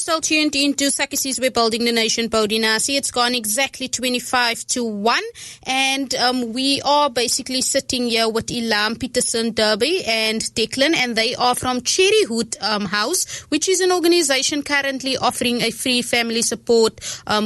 still tuned into Sakisi's We're Building the Nation, Bodinasi. It's gone exactly 25 to 1. And we are basically sitting here with Ilam, Peterson, Derby, and Declan. And they are from Cherrywood House, which is an organization currently offering a free family support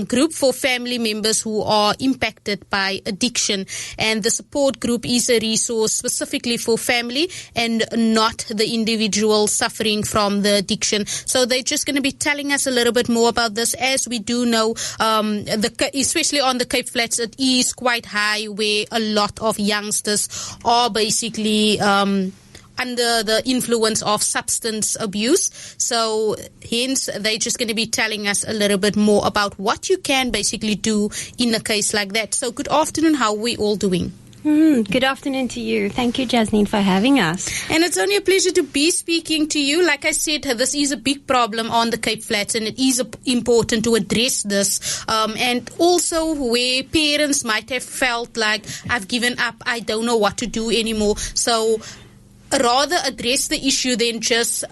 group for family members who are impacted by addiction. And the support group is a resource specifically for family and not the individual suffering from the addiction. So they're just going to be telling us a little bit more about this. As we do know, especially on the Cape Flats, it is quite high where a lot of youngsters are basically under the influence of substance abuse. So hence they're just going to be telling us a little bit more about what you can basically do in a case like that. So good afternoon. How are we all doing? Good afternoon to you. Thank you, Jasmine, for having us. And it's only a pleasure to be speaking to you. Like I said, this is a big problem on the Cape Flats, and it is important to address this. And also where parents might have felt like, I've given up, I don't know what to do anymore. So rather address the issue than just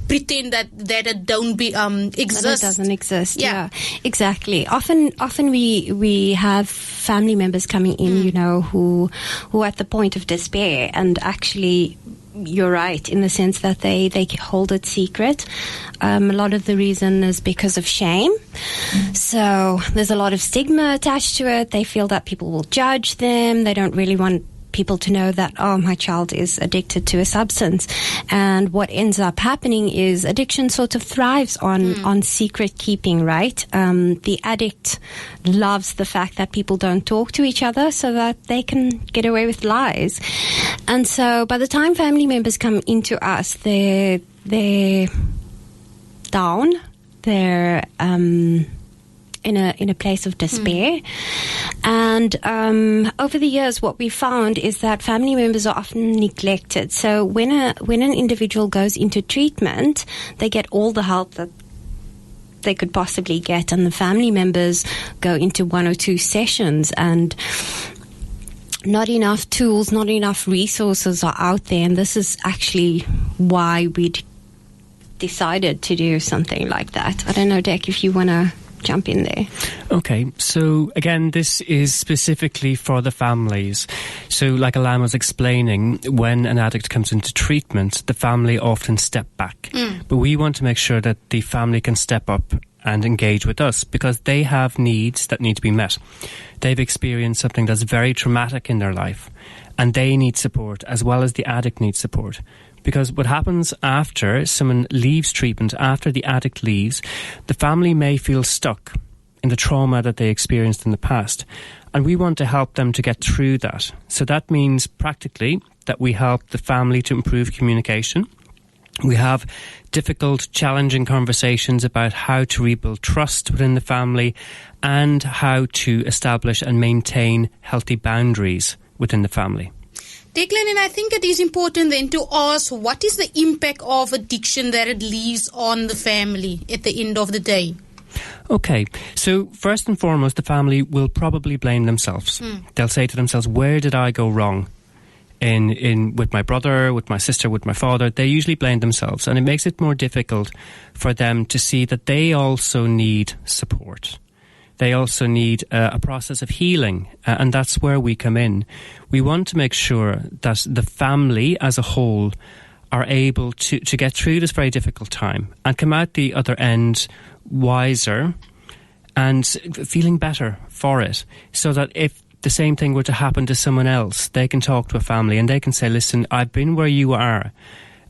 pretend that it don't exist. That it doesn't exist. Yeah, exactly. Often we have family members coming in, who are at the point of despair, and actually, you're right in the sense that they hold it secret. A lot of the reason is because of shame. So there's a lot of stigma attached to it. They feel that people will judge them. They don't really want people to know that, my child is addicted to a substance. And what ends up happening is addiction sort of thrives on secret keeping, right? The addict loves the fact that people don't talk to each other so that they can get away with lies. And so by the time family members come into us, they're down, they're in a place of despair. And over the years, what we found is that family members are often neglected. So when an individual goes into treatment, they get all the help that they could possibly get, and the family members go into 1 or 2 sessions, and not enough tools, not enough resources are out there. And this is actually why we decided to do something like that. I don't know, Dec, if you want to jump in there. Okay, so again, this is specifically for the families. So like Alam was explaining, when an addict comes into treatment, the family often step back. But we want to make sure that the family can step up and engage with us, because they have needs that need to be met. They've experienced something that's very traumatic in their life, and they need support as well as the addict needs support. Because what happens after someone leaves treatment, after the addict leaves, the family may feel stuck in the trauma that they experienced in the past. And we want to help them to get through that. So that means practically that we help the family to improve communication. We have difficult, challenging conversations about how to rebuild trust within the family and how to establish and maintain healthy boundaries within the family. Declan, and I think it is important then to ask, what is the impact of addiction that it leaves on the family at the end of the day? Okay, so first and foremost, the family will probably blame themselves. They'll say to themselves, where did I go wrong? In with my brother, with my sister, with my father? They usually blame themselves, and it makes it more difficult for them to see that they also need support. They also need a process of healing, and that's where we come in. We want to make sure that the family as a whole are able to get through this very difficult time and come out the other end wiser and feeling better for it, so that if the same thing were to happen to someone else, they can talk to a family and they can say, listen, I've been where you are,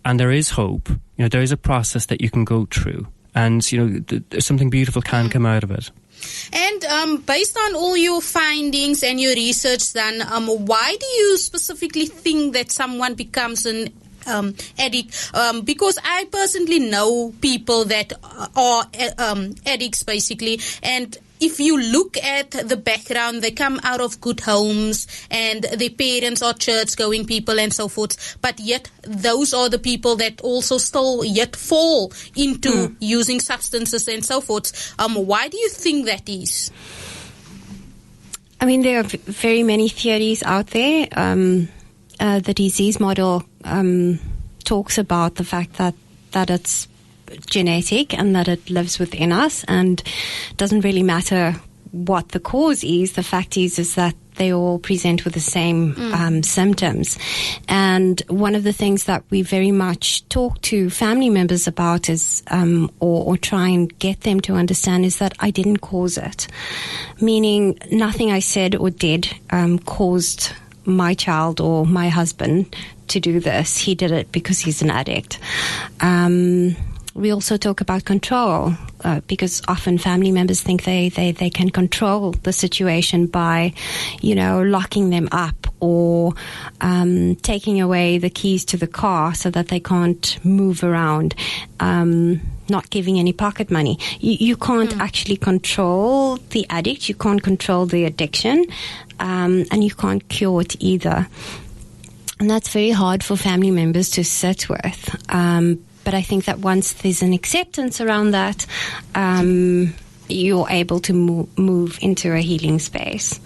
and there is hope. There is a process that you can go through, and something beautiful can come out of it. And based on all your findings and your research done, why do you specifically think that someone becomes an addict? Because I personally know people that are addicts basically, and if you look at the background, they come out of good homes and their parents are church-going people and so forth. But yet, those are the people that also still yet fall into using substances and so forth. Why do you think that is? I mean, there are very many theories out there. The disease model talks about the fact that it's genetic and that it lives within us, and doesn't really matter what the cause is. The fact is that they all present with the same symptoms. And one of the things that we very much talk to family members about is, or try and get them to understand, is that I didn't cause it. Meaning nothing I said or did caused my child or my husband to do this. He did it because he's an addict. We also talk about control, because often family members think they can control the situation by, locking them up or taking away the keys to the car so that they can't move around, not giving any pocket money. You can't actually control the addict, you can't control the addiction, and you can't cure it either. And that's very hard for family members to sit with. But I think that once there's an acceptance around that, you're able to move into a healing space.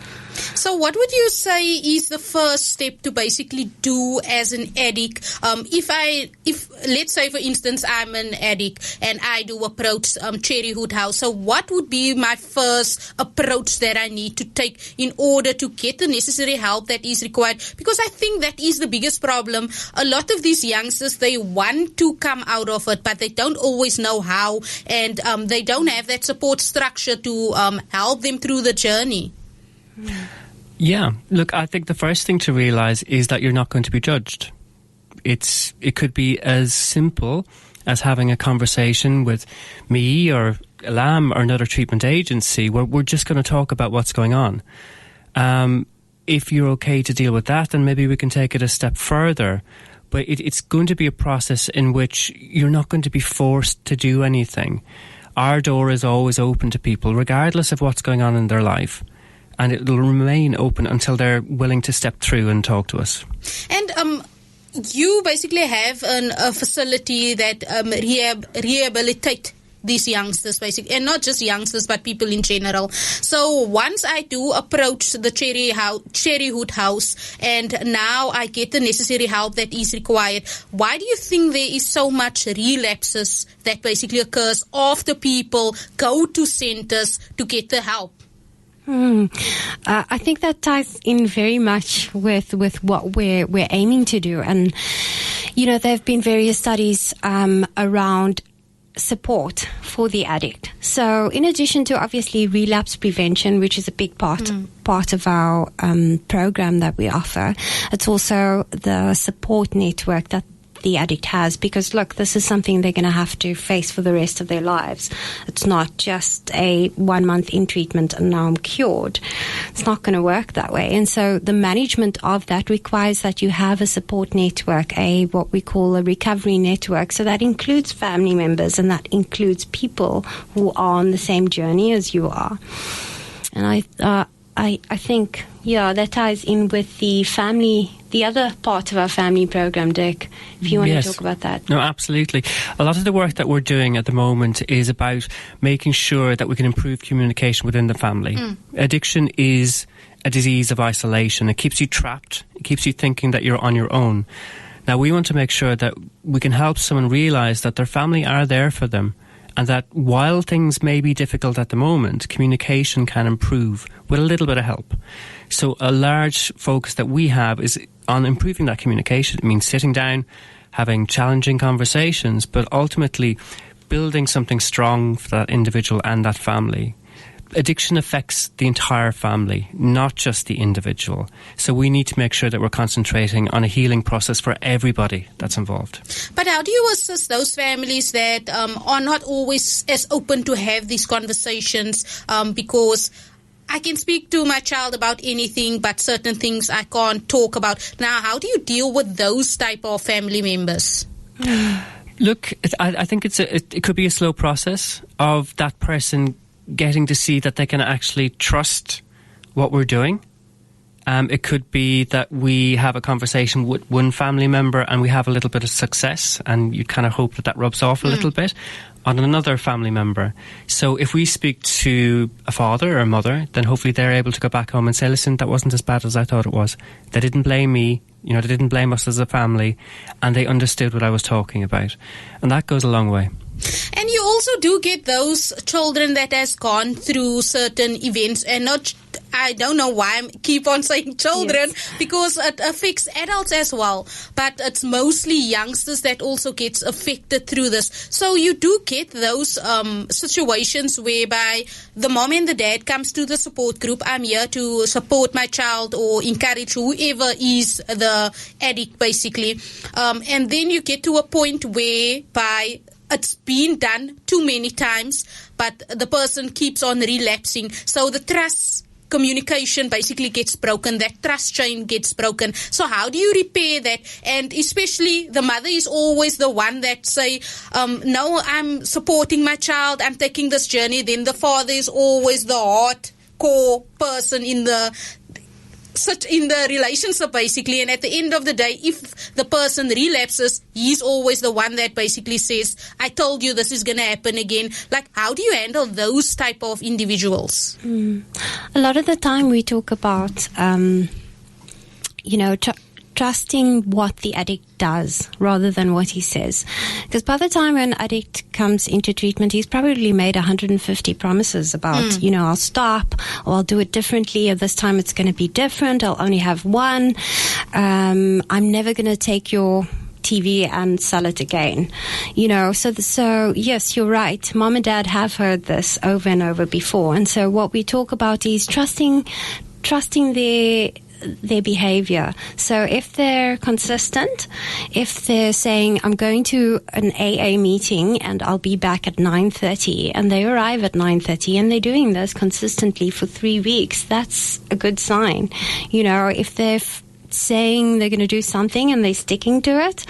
So what would you say is the first step to basically do as an addict? If let's say, for instance, I'm an addict and I do approach Cherrywood House, so what would be my first approach that I need to take in order to get the necessary help that is required? Because I think that is the biggest problem. A lot of these youngsters, they want to come out of it, but they don't always know how, and they don't have that support structure to help them through the journey. Yeah, look, I think the first thing to realise is that you're not going to be judged. It could be as simple as having a conversation with me or Alam or another treatment agency where we're just going to talk about what's going on. If you're okay to deal with that, then maybe we can take it a step further. But it's going to be a process in which you're not going to be forced to do anything. Our door is always open to people, regardless of what's going on in their life. And it will remain open until they're willing to step through and talk to us. And you basically have a facility that rehabilitate these youngsters, basically, and not just youngsters, but people in general. So once I do approach the Cherrywood House, and now I get the necessary help that is required, why do you think there is so much relapses that basically occurs after people go to centers to get the help? I think that ties in very much with what we're aiming to do. And, there have been various studies around support for the addict. So in addition to obviously relapse prevention, which is a big part of our program that we offer, it's also the support network that the addict has, because look, this is something they're going to have to face for the rest of their lives. It's not just a 1 month in treatment and now I'm cured. It's not going to work that way. And so the management of that requires that you have a support network, what we call a recovery network. So that includes family members and that includes people who are on the same journey as you are. And I think, that ties in with the other part of our family program, Dick, if you want to talk about that. No, absolutely. A lot of the work that we're doing at the moment is about making sure that we can improve communication within the family. Addiction is a disease of isolation. It keeps you trapped. It keeps you thinking that you're on your own. Now, we want to make sure that we can help someone realise that their family are there for them, and that while things may be difficult at the moment, communication can improve with a little bit of help. So a large focus that we have is on improving that communication. It means sitting down, having challenging conversations, but ultimately building something strong for that individual and that family. Addiction affects the entire family, not just the individual. So we need to make sure that we're concentrating on a healing process for everybody that's involved. But how do you assist those families that are not always as open to have these conversations? Because I can speak to my child about anything, but certain things I can't talk about. Now, how do you deal with those type of family members? Look, I think it could be a slow process of that person getting to see that they can actually trust what we're doing. It could be that we have a conversation with one family member and we have a little bit of success, and you kind of hope that rubs off a little bit on another family member. So if we speak to a father or a mother, then hopefully they're able to go back home and say, listen, that wasn't as bad as I thought it was. They didn't blame me, they didn't blame us as a family, and they understood what I was talking about. And that goes a long way. And you also do get those children that has gone through certain events, and not, I don't know why I keep on saying children, because it affects adults as well. But it's mostly youngsters that also gets affected through this. So you do get those situations whereby the mom and the dad comes to the support group. I'm here to support my child or encourage whoever is the addict, basically. And then you get to a point whereby it's been done too many times, but the person keeps on relapsing. So the trust communication basically gets broken. That trust chain gets broken. So how do you repair that? And especially the mother is always the one that say, no, I'm supporting my child, I'm taking this journey. Then the father is always the hardcore person in the relationship, basically. And at the end of the day, if the person relapses, he's always the one that basically says, I told you this is going to happen again. Like, how do you handle those type of individuals? A lot of the time we talk about, trusting what the addict does rather than what he says. Because by the time an addict comes into treatment, he's probably made 150 promises about, I'll stop, or I'll do it differently, or this time it's going to be different, I'll only have one, I'm never going to take your TV and sell it again. So yes, you're right. Mom and dad have heard this over and over before. And so what we talk about is trusting their behavior. So if they're consistent, if they're saying, I'm going to an AA meeting and I'll be back at 9:30, and they arrive at 9:30 and they're doing this consistently for 3 weeks, that's a good sign. If they're saying they're going to do something and they're sticking to it,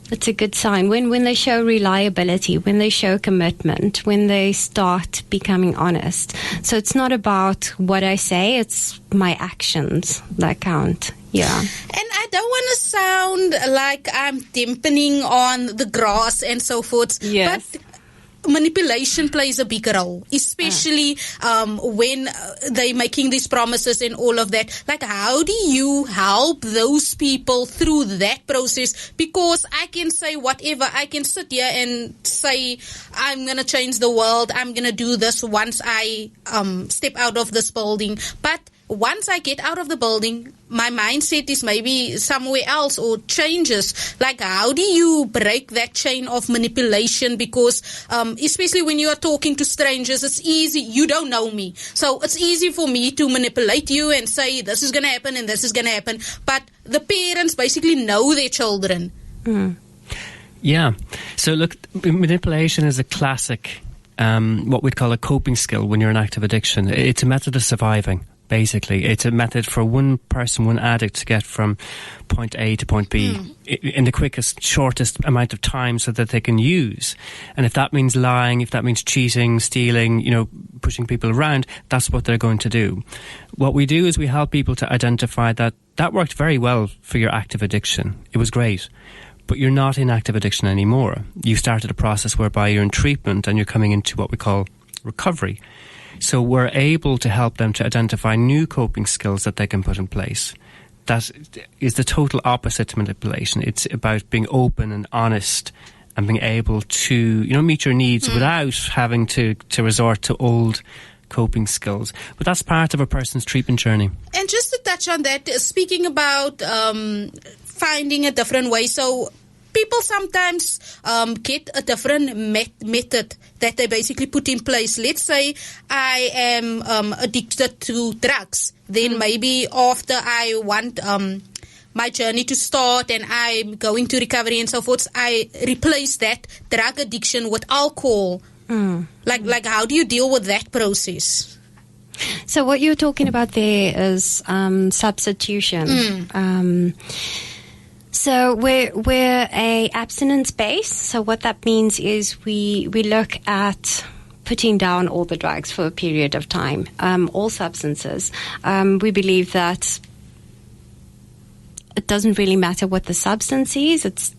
it's a good sign. When they show reliability, when they show commitment, when they start becoming honest. So it's not about what I say, it's my actions that count. Yeah. And I don't want to sound like I'm dampening on the grass and so forth. Yes. But manipulation plays a big role, especially when they're making these promises and all of that. Like, how do you help those people through that process? Because I can say whatever. I can sit here and say, I'm going to change the world, I'm going to do this once I step out of this building. But once I get out of the building, my mindset is maybe somewhere else or changes. Like, how do you break that chain of manipulation? Because especially when you are talking to strangers, it's easy. You don't know me. So it's easy for me to manipulate you and say, this is going to happen and this is going to happen. But the parents basically know their children. Yeah. So look, manipulation is a classic, what we'd call a coping skill when you're in active addiction. It's a method of surviving. Basically, it's a method for one person, one addict, to get from point A to point B in the quickest, shortest amount of time so that they can use. And if that means lying, if that means cheating, stealing, pushing people around, that's what they're going to do. What we do is we help people to identify that worked very well for your active addiction. It was great. But you're not in active addiction anymore. You started a process whereby you're in treatment and you're coming into what we call recovery. So we're able to help them to identify new coping skills that they can put in place. That is the total opposite to manipulation. It's about being open and honest and being able to, meet your needs without having to resort to old coping skills. But that's part of a person's treatment journey. And just to touch on that, speaking about finding a different way. So people sometimes get a different method that they basically put in place. Let's say I am addicted to drugs. Then maybe after I want my journey to start and I'm going to recovery and so forth, I replace that drug addiction with alcohol. Like how do you deal with that process? So what you're talking about there is substitution. So we're a abstinence base. So what that means is we look at putting down all the drugs for a period of time, all substances. We believe that it doesn't really matter what the substance is. It's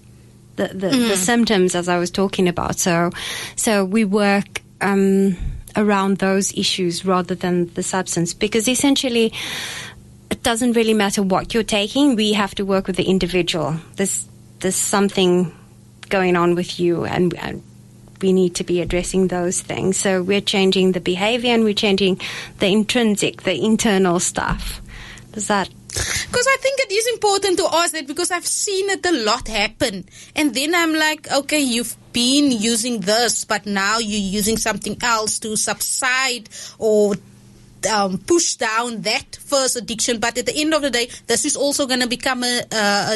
the symptoms, as I was talking about. So we work around those issues rather than the substance, because essentially it doesn't really matter what you're taking. We have to work with the individual. There's something going on with you, and we need to be addressing those things. So we're changing the behavior and we're changing the intrinsic, the internal stuff. Does that... Because I think it is important to ask that, because I've seen it a lot happen. And then I'm like, okay, you've been using this, but now you're using something else to subside or push down that first addiction. But at the end of the day, this is also going to become a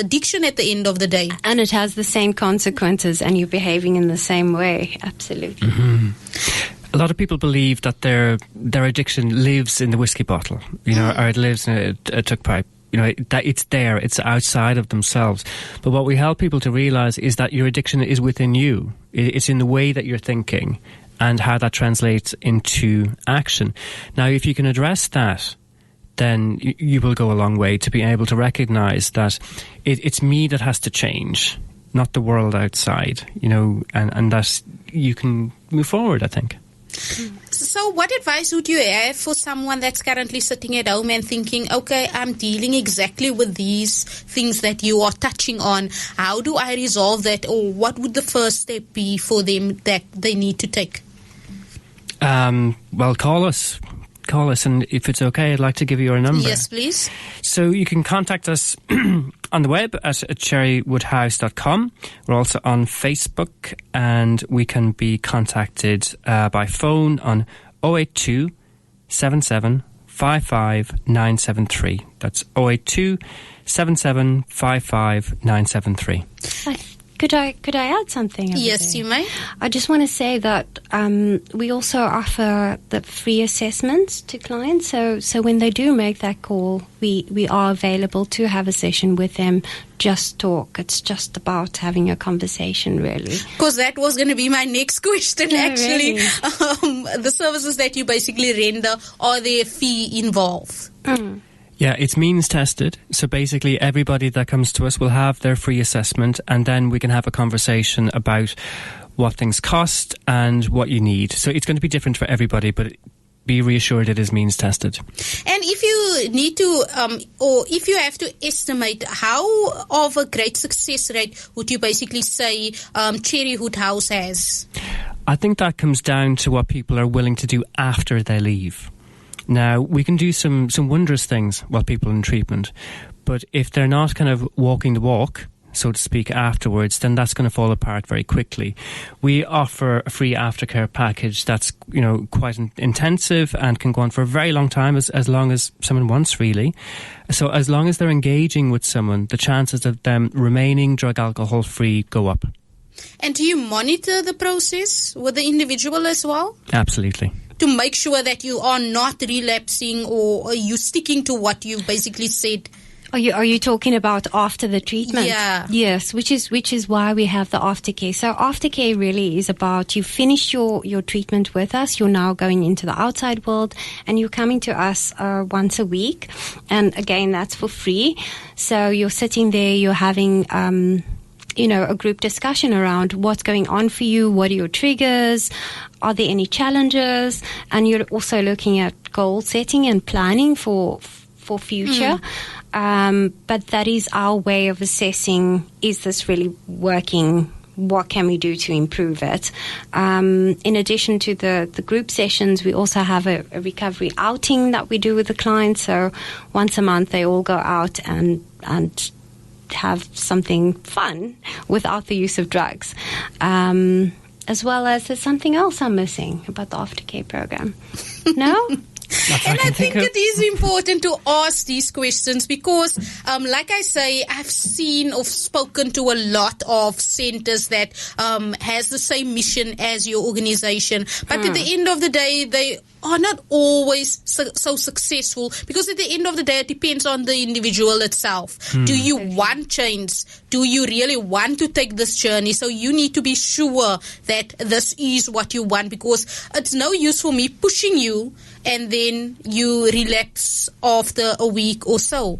addiction at the end of the day. And it has the same consequences and you're behaving in the same way. Absolutely. Mm-hmm. A lot of people believe that their addiction lives in the whiskey bottle, or it lives in a tuck pipe. That it's there, it's outside of themselves. But what we help people to realize is that your addiction is within you. It's in the way that you're thinking and how that translates into action. Now, if you can address that, then you will go a long way to being able to recognize that it's me that has to change, not the world outside, and that you can move forward, I think. So what advice would you have for someone that's currently sitting at home and thinking, okay, I'm dealing exactly with these things that you are touching on. How do I resolve that? Or what would the first step be for them that they need to take? Well, call us. And if it's okay, I'd like to give you our number. Yes, please. So you can contact us on the web at cherrywoodhouse.com. We're also on Facebook, and we can be contacted by phone on 082 77 55 973. That's 082 77 55 973. Could I add something? Yes, you may. I just want to say that we also offer the free assessments to clients. So when they do make that call, we are available to have a session with them. Just talk. It's just about having a conversation, really. Because that was going to be my next question, actually. Really? The services that you basically render, are there a fee involved? Yeah, it's means tested. So basically everybody that comes to us will have their free assessment, and then we can have a conversation about what things cost and what you need. So it's going to be different for everybody, but be reassured it is means tested. And if you need to, or if you have to estimate how of a great success rate would you basically say Cherrywood House has? I think that comes down to what people are willing to do after they leave. Now, we can do some wondrous things while people are in treatment, but if they're not kind of walking the walk, so to speak, afterwards, then that's going to fall apart very quickly. We offer a free aftercare package that's, quite intensive and can go on for a very long time, as long as someone wants, really. So as long as they're engaging with someone, the chances of them remaining drug alcohol free go up. And do you monitor the process with the individual as well? Absolutely. To make sure that you are not relapsing, or are you sticking to what you basically said? Are you talking about after the treatment? Yeah. Yes, which is why we have the aftercare. So aftercare really is about you finish your treatment with us. You're now going into the outside world, and you're coming to us once a week. And again, that's for free. So you're sitting there, you're having a group discussion around what's going on for you, what are your triggers, are there any challenges, and you're also looking at goal setting and planning for future. But that is our way of assessing, is this really working? What can we do to improve it? In addition to the group sessions, we also have a recovery outing that we do with the clients. So once a month they all go out and have something fun without the use of drugs. As well as there's something else I'm missing about the aftercare program. No? And I think it is important to ask these questions because, like I say, I've seen or spoken to a lot of centers that has the same mission as your organization. But at the end of the day, they are not always so successful, because at the end of the day, it depends on the individual itself. Do you want change? Do you really want to take this journey? So you need to be sure that this is what you want, because it's no use for me pushing you and then you relapse after a week or so.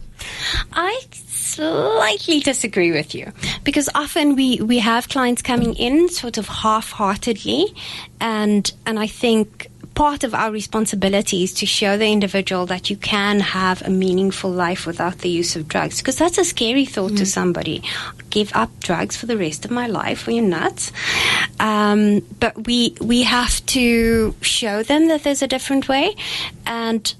I slightly disagree with you, because often we have clients coming in sort of half-heartedly, and I think part of our responsibility is to show the individual that you can have a meaningful life without the use of drugs, because that's a scary thought to somebody. Give up drugs for the rest of my life? Are you nuts? But we have to show them that there's a different way, and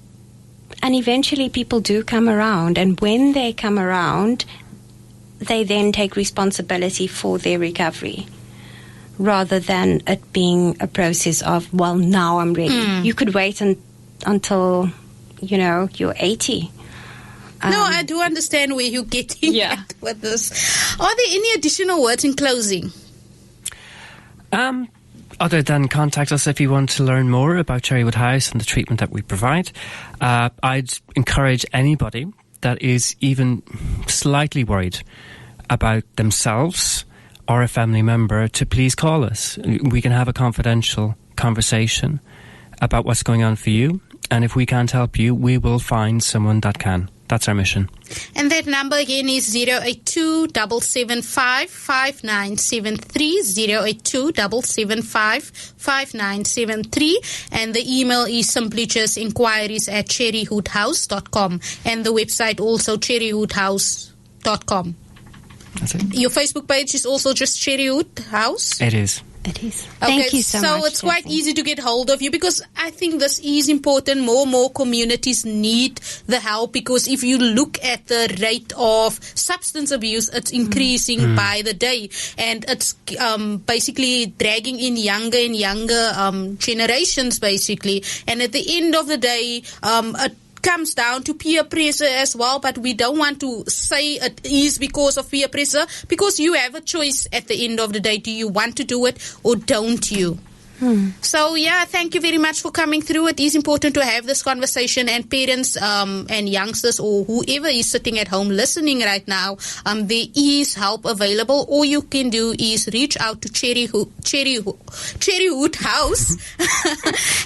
eventually people do come around, and when they come around, they then take responsibility for their recovery, rather than it being a process of, well, now I'm ready. You could wait until, you're 80. No, I do understand where you're getting at with this. Are there any additional words in closing? Other than contact us if you want to learn more about Cherrywood House and the treatment that we provide, I'd encourage anybody that is even slightly worried about themselves or a family member to please call us. We can have a confidential conversation about what's going on for you, and if we can't help you, we will find someone that can. That's our mission. And that number again is 082-775-5973, 082-775-5973, and the email is simply just inquiries@cherrywoodhouse.com, and the website also cherrywoodhouse.com. That's it. Your Facebook page is also just Cherrywood House? It is. It is. Okay, Thank you so much. So it's quite easy to get hold of you, because I think this is important. More and more communities need the help, because if you look at the rate of substance abuse, it's increasing by the day, and it's basically dragging in younger and younger generations, basically. And at the end of the day, it comes down to peer pressure as well, but we don't want to say it is because of peer pressure, because you have a choice at the end of the day. Do you want to do it or don't you? So thank you very much for coming through. It is important to have this conversation, and parents and youngsters or whoever is sitting at home listening right now, there is help available. All you can do is reach out to Cherrywood House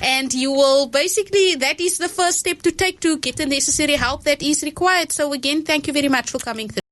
and you will basically, that is the first step to take to get the necessary help that is required. So again, thank you very much for coming through.